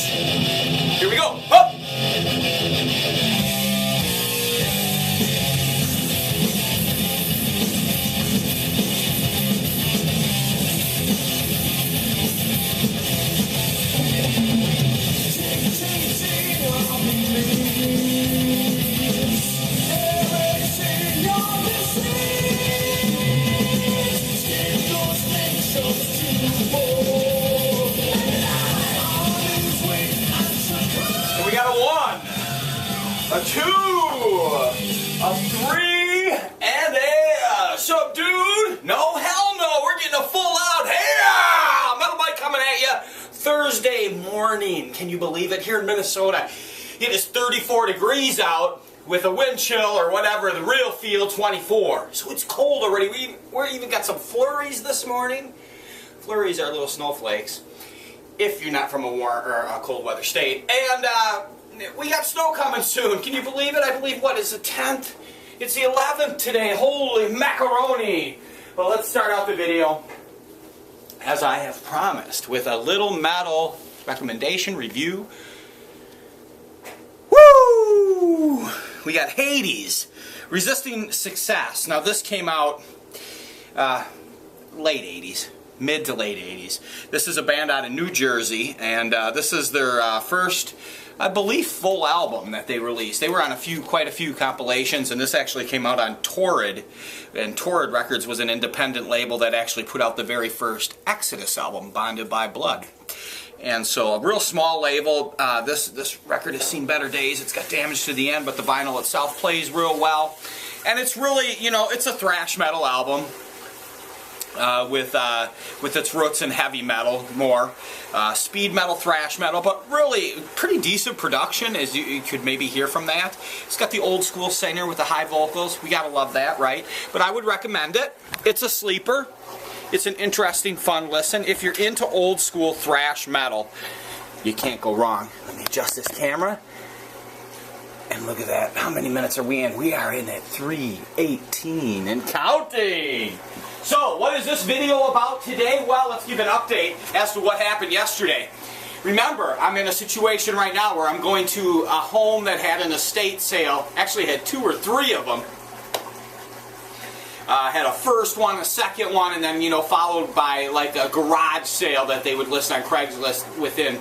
Here we go. Up. We got a 1, a 2, a 3, and a subdued. No, hell no. We're getting a full out. Hey, Metal Mike coming at you Thursday morning. Can you believe it? Here in Minnesota, it is 34 degrees out with a wind chill or whatever. The real feel 24. So it's cold already. We even got some flurries this morning. Flurries are little snowflakes, if you're not from a warm or a cold weather state. And we got snow coming soon. Can you believe it? I believe, what is the 10th? It's the 11th today. Holy macaroni. Well, let's start out the video, as I have promised, with a little metal recommendation review. Woo! We got Hades, Resisting Success. Now, this came out late 80s. Mid to late 80s. This is a band out of New Jersey, and this is their first, I believe, full album that they released. They were on quite a few compilations, and this actually came out on Torrid, and Torrid Records was an independent label that actually put out the very first Exodus album, Bonded by Blood. And so a real small label. This record has seen better days. It's got Damage to the End, but the vinyl itself plays real well. And it's really, you know, it's a thrash metal album. With its roots in heavy metal, more speed metal, thrash metal, but really pretty decent production, as you could maybe hear from that. It's got the old school singer with the high vocals. We gotta love that, right? But I would recommend it. It's a sleeper. It's an interesting, fun listen. If you're into old school thrash metal, you can't go wrong. Let me adjust this camera. And look at that. How many minutes are we in? We are in at 3:18 and counting. So, what is this video about today? Well, let's give an update as to what happened yesterday. Remember, I'm in a situation right now where I'm going to a home that had an estate sale. Actually, had 2 or 3 of them. Had a first one, a second one, and then, you know, followed by like a garage sale that they would list on Craigslist within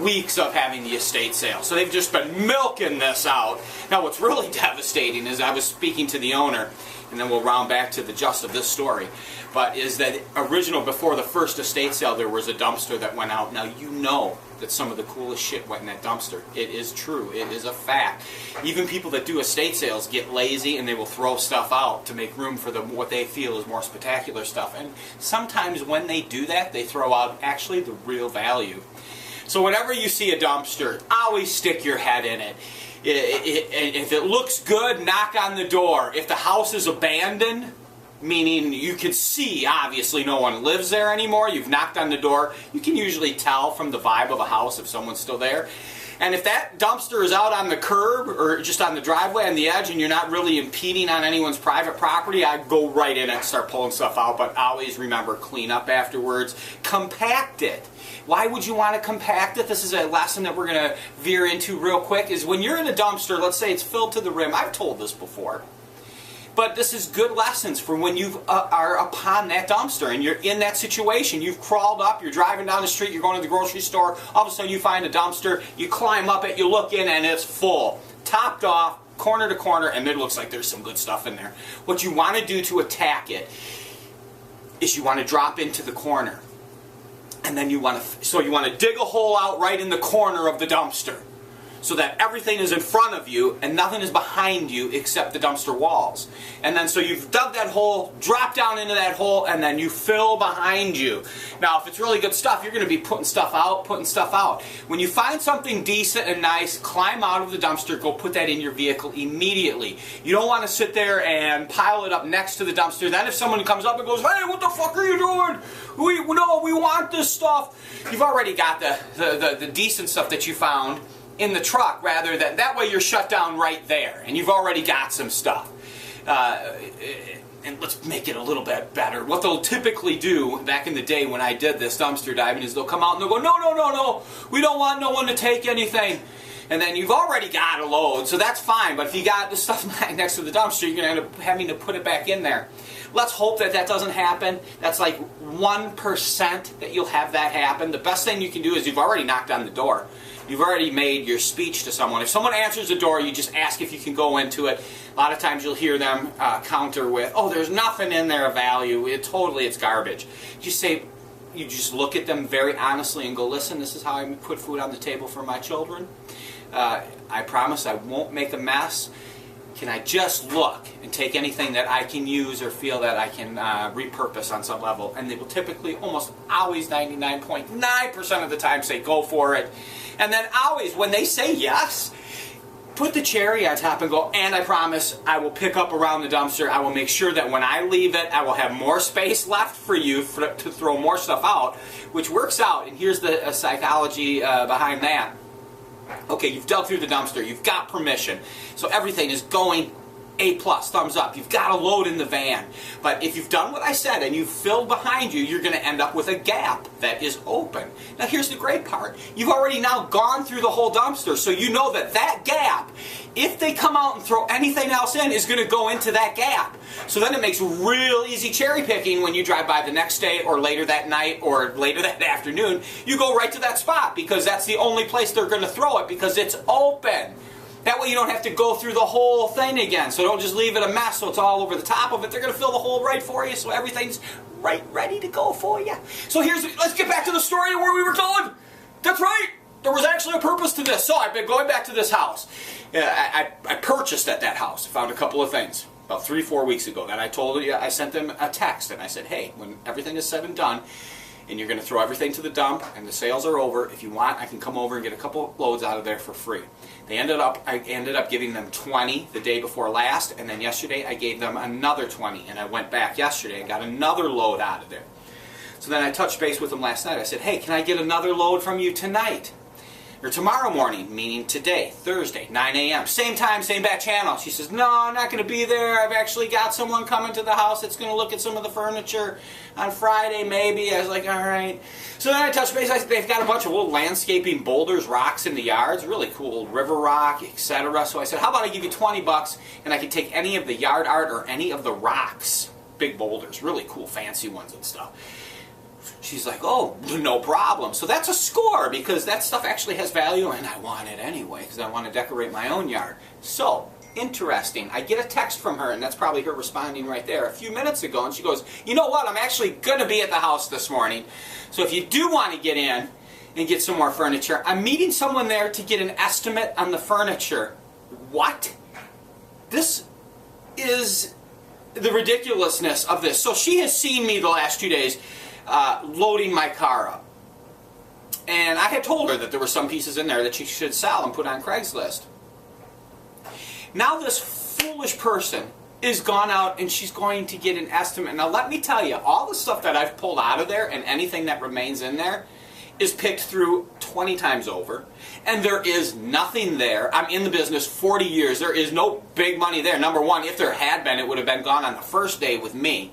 weeks of having the estate sale. So they've just been milking this out. Now, what's really devastating is I was speaking to the owner, and then we'll round back to the gist of this story, but is that before the first estate sale, there was a dumpster that went out. Now, you know that some of the coolest shit went in that dumpster. It is true. It is a fact. Even people that do estate sales get lazy, and they will throw stuff out to make room for what they feel is more spectacular stuff. And sometimes when they do that, they throw out actually the real value. So whenever you see a dumpster, always stick your head in it. If it looks good, knock on the door. If the house is abandoned, meaning you can see, obviously, no one lives there anymore, you've knocked on the door, you can usually tell from the vibe of a house if someone's still there. And if that dumpster is out on the curb or just on the driveway on the edge and you're not really impeding on anyone's private property, I'd go right in and start pulling stuff out. But always remember, clean up afterwards. Compact it. Why would you want to compact it? This is a lesson that we're going to veer into real quick. Is when you're in a dumpster, let's say it's filled to the rim. I've told this before. But this is good lessons for when you are upon that dumpster and you're in that situation. You've crawled up, you're driving down the street, you're going to the grocery store, all of a sudden you find a dumpster, you climb up it, you look in, and it's full. Topped off, corner to corner, and it looks like there's some good stuff in there. What you want to do to attack it is you want to drop into the corner. And then you want to dig a hole out right in the corner of the dumpster, so that everything is in front of you and nothing is behind you except the dumpster walls. And then so you've dug that hole, drop down into that hole, and then you fill behind you. Now, if it's really good stuff, you're going to be putting stuff out. When you find something decent and nice, climb out of the dumpster, go put that in your vehicle immediately. You don't want to sit there and pile it up next to the dumpster. Then if someone comes up and goes, "Hey, what the fuck are you doing? We want this stuff." You've already got the decent stuff that you found in the truck, rather than that way you're shut down right there and you've already got some stuff. and let's make it a little bit better. What they'll typically do, back in the day when I did this dumpster diving, is they'll come out and they'll go, no, no, no, no, we don't want no one to take anything. And then you've already got a load, so that's fine. But if you got the stuff next to the dumpster, you're going to end up having to put it back in there. Let's hope that that doesn't happen. That's like 1% that you'll have that happen. The best thing you can do is you've already knocked on the door. You've already made your speech to someone. If someone answers the door, you just ask if you can go into it. A lot of times you'll hear them counter with, oh, there's nothing in there of value. It's garbage. You just look at them very honestly and go, listen, this is how I put food on the table for my children. I promise I won't make a mess. Can I just look and take anything that I can use or feel that I can repurpose on some level? And they will typically, almost always, 99.9% of the time say go for it. And then always, when they say yes, put the cherry on top and go, and I promise I will pick up around the dumpster. I will make sure that when I leave it, I will have more space left for you to throw more stuff out, which works out. And here's the psychology behind that. Okay, you've dug through the dumpster, you've got permission, so everything is going A+, thumbs up. You've got a load in the van. But if you've done what I said and you've filled behind you, you're going to end up with a gap that is open. Now here's the great part. You've already now gone through the whole dumpster, so you know that that gap, if they come out and throw anything else in, is going to go into that gap. So then it makes real easy cherry picking when you drive by the next day or later that night or later that afternoon. You go right to that spot because that's the only place they're going to throw it because it's open. That way you don't have to go through the whole thing again. So don't just leave it a mess so it's all over the top of it. They're going to fill the hole right for you so everything's right ready to go for you. So let's get back to the story of where we were going. That's right. There was actually a purpose to this. So I've been going back to this house. I purchased at that house. Found a couple of things about 3-4 weeks ago. Then I sent them a text and I said, hey, when everything is said and done, and you're going to throw everything to the dump and the sales are over, if you want, I can come over and get a couple loads out of there for free. I ended up giving them 20 the day before last, and then yesterday I gave them another 20, and I went back yesterday and got another load out of there. So then I touched base with them last night. I said, hey, can I get another load from you tonight? Or tomorrow morning, meaning today, Thursday, 9 a.m. Same time, same back channel. She says, no, I'm not going to be there. I've actually got someone coming to the house that's going to look at some of the furniture on Friday, maybe. I was like, all right. So then I touched base. They've got a bunch of little landscaping boulders, rocks in the yards, really cool river rock, etc. So I said, how about I give you $20 and I can take any of the yard art or any of the rocks, big boulders, really cool, fancy ones and stuff. She's like, oh, no problem. So that's a score because that stuff actually has value and I want it anyway because I want to decorate my own yard. So, interesting. I get a text from her, and that's probably her responding right there, a few minutes ago, and she goes, you know what, I'm actually going to be at the house this morning. So if you do want to get in and get some more furniture, I'm meeting someone there to get an estimate on the furniture. What? This is the ridiculousness of this. So she has seen me the last 2 days loading my car up. And I had told her that there were some pieces in there that she should sell and put on Craigslist. Now this foolish person is gone out and she's going to get an estimate. Now let me tell you, all the stuff that I've pulled out of there and anything that remains in there is picked through 20 times over. And there is nothing there. I'm in the business 40 years. There is no big money there. Number one, if there had been, it would have been gone on the first day with me.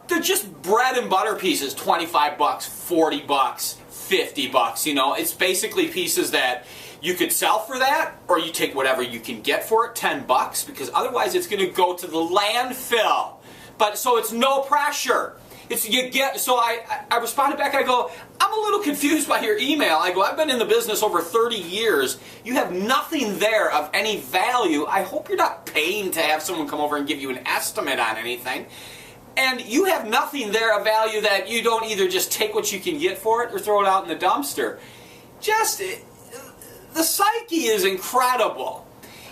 They're just bread and butter pieces, 25 bucks, 40 bucks, 50 bucks, you know. It's basically pieces that you could sell for that, or you take whatever you can get for it, 10 bucks, because otherwise it's going to go to the landfill. But so it's no pressure. So I responded back, I go, I'm a little confused by your email. I go, I've been in the business over 30 years. You have nothing there of any value. I hope you're not paying to have someone come over and give you an estimate on anything. And you have nothing there of value that you don't either just take what you can get for it or throw it out in the dumpster. The psyche is incredible.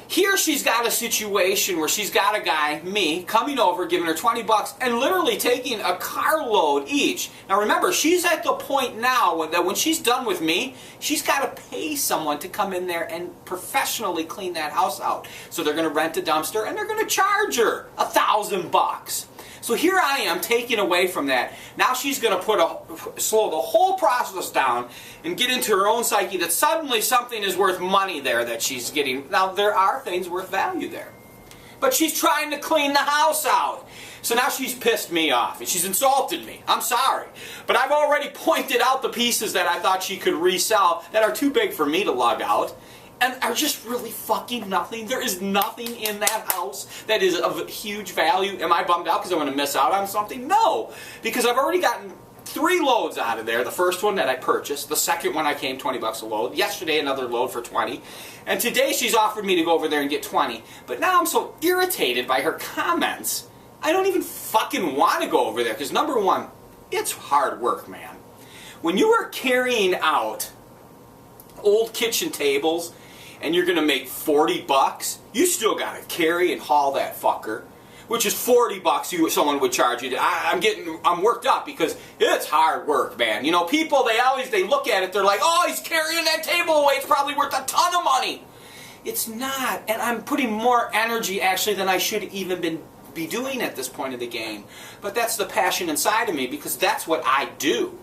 Here she's got a situation where she's got a guy, me, coming over, giving her 20 bucks, and literally taking a carload each. Now remember, she's at the point now that when she's done with me, she's got to pay someone to come in there and professionally clean that house out. So they're going to rent a dumpster and they're going to charge her $1,000. So here I am taking away from that. Now she's going to slow the whole process down and get into her own psyche that suddenly something is worth money there that she's getting. Now there are things worth value there. But she's trying to clean the house out. So now she's pissed me off, and she's insulted me. I'm sorry. But I've already pointed out the pieces that I thought she could resell that are too big for me to lug out, and are just really fucking nothing. There is nothing in that house that is of huge value. Am I bummed out because I'm going to miss out on something? No, because I've already gotten 3 loads out of there. The first one that I purchased, the second one I came $20 a load, yesterday another load for 20, and today she's offered me to go over there and get 20. But now I'm so irritated by her comments, I don't even fucking want to go over there, because number one, it's hard work, man. When you are carrying out old kitchen tables and you're going to make $40, you still got to carry and haul that fucker, which is $40 someone would charge you. I'm worked up because it's hard work, man. You know, people, they look at it, they're like, oh, he's carrying that table away, it's probably worth a ton of money. It's not, and I'm putting more energy actually than I should even be doing at this point of the game. But that's the passion inside of me, because that's what I do.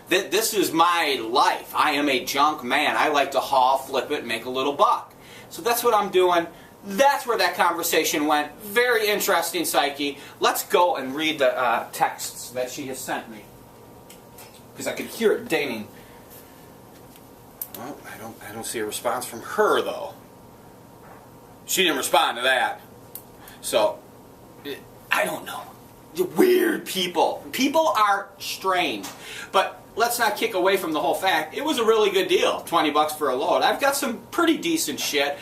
This is my life. I am a junk man. I like to haul, flip it, and make a little buck. So that's what I'm doing. That's where that conversation went. Very interesting, Psyche. Let's go and read the texts that she has sent me, because I could hear it dinging. Well, I don't see a response from her, though. She didn't respond to that. So, I don't know. Weird people. People are strange. But let's not kick away from the whole fact. It was a really good deal. $20 for a load. I've got some pretty decent shit.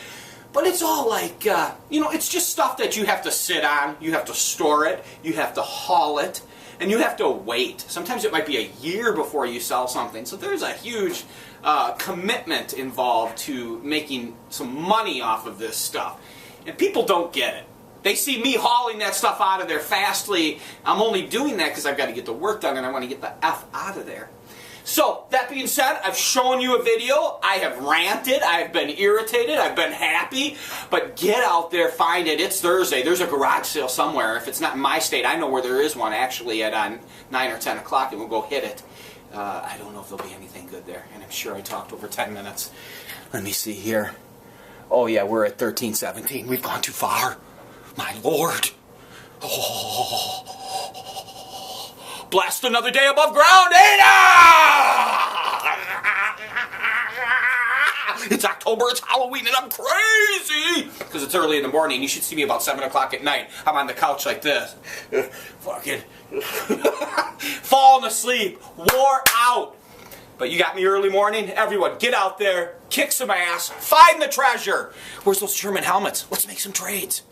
But it's all like, it's just stuff that you have to sit on. You have to store it. You have to haul it. And you have to wait. Sometimes it might be a year before you sell something. So there's a huge commitment involved to making some money off of this stuff. And people don't get it. They see me hauling that stuff out of there fastly. I'm only doing that because I've got to get the work done and I want to get the F out of there. So, that being said, I've shown you a video. I have ranted. I've been irritated. I've been happy. But get out there, find it. It's Thursday. There's a garage sale somewhere. If it's not in my state, I know where there is one actually at 9 or 10 o'clock, and we'll go hit it. I don't know if there'll be anything good there, and I'm sure I talked over 10 minutes. Let me see here. Oh, yeah, we're at 13:17. We've gone too far. My Lord. Oh. Blessed another day above ground, It's October, it's Halloween, and I'm crazy! Because it's early in the morning. You should see me about 7 o'clock at night. I'm on the couch like this. Fucking falling asleep, wore out. But you got me early morning. Everyone, get out there, kick some ass, find the treasure. Where's those German helmets? Let's make some trades.